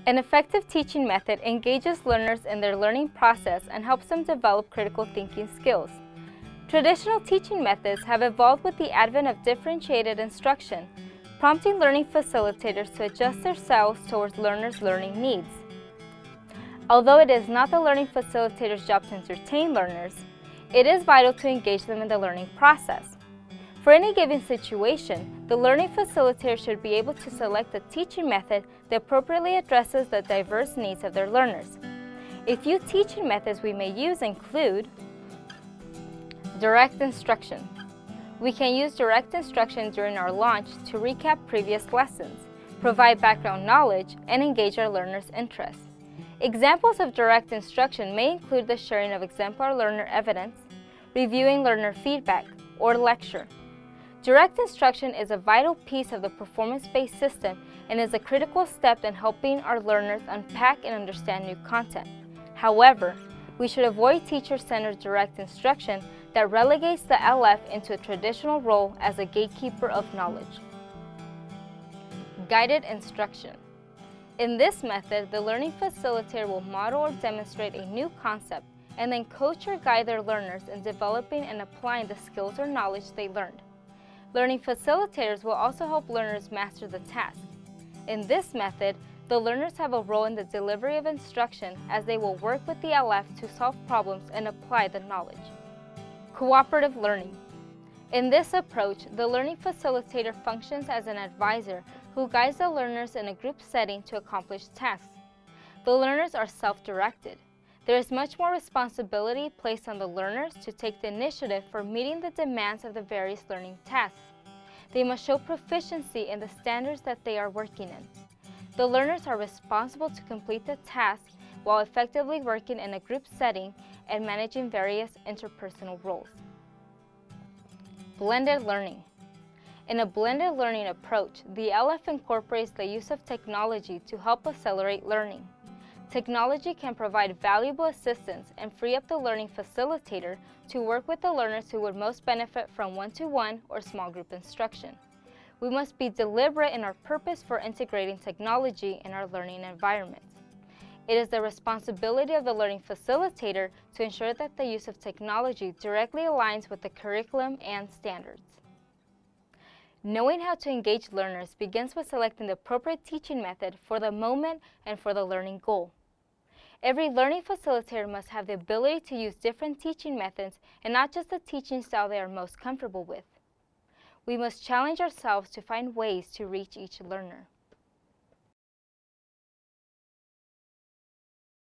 An effective teaching method engages learners in their learning process and helps them develop critical thinking skills. Traditional teaching methods have evolved with the advent of differentiated instruction, prompting learning facilitators to adjust their styles towards learners' learning needs. Although it is not the learning facilitator's job to entertain learners, it is vital to engage them in the learning process. For any given situation, the learning facilitator should be able to select a teaching method that appropriately addresses the diverse needs of their learners. A few teaching methods we may use include direct instruction. We can use direct instruction during our launch to recap previous lessons, provide background knowledge, and engage our learners' interests. Examples of direct instruction may include the sharing of exemplar learner evidence, reviewing learner feedback, or lecture. Direct instruction is a vital piece of the performance-based system and is a critical step in helping our learners unpack and understand new content. However, we should avoid teacher-centered direct instruction that relegates the LF into a traditional role as a gatekeeper of knowledge. Guided instruction. In this method, the learning facilitator will model or demonstrate a new concept and then coach or guide their learners in developing and applying the skills or knowledge they learned. Learning facilitators will also help learners master the task. In this method, the learners have a role in the delivery of instruction as they will work with the LF to solve problems and apply the knowledge. Cooperative learning. In this approach, the learning facilitator functions as an advisor who guides the learners in a group setting to accomplish tasks. The learners are self-directed. There is much more responsibility placed on the learners to take the initiative for meeting the demands of the various learning tasks. They must show proficiency in the standards that they are working in. The learners are responsible to complete the task while effectively working in a group setting and managing various interpersonal roles. Blended learning. In a blended learning approach, the LF incorporates the use of technology to help accelerate learning. Technology can provide valuable assistance and free up the learning facilitator to work with the learners who would most benefit from one-to-one or small group instruction. We must be deliberate in our purpose for integrating technology in our learning environment. It is the responsibility of the learning facilitator to ensure that the use of technology directly aligns with the curriculum and standards. Knowing how to engage learners begins with selecting the appropriate teaching method for the moment and for the learning goal. Every learning facilitator must have the ability to use different teaching methods and not just the teaching style they are most comfortable with. We must challenge ourselves to find ways to reach each learner.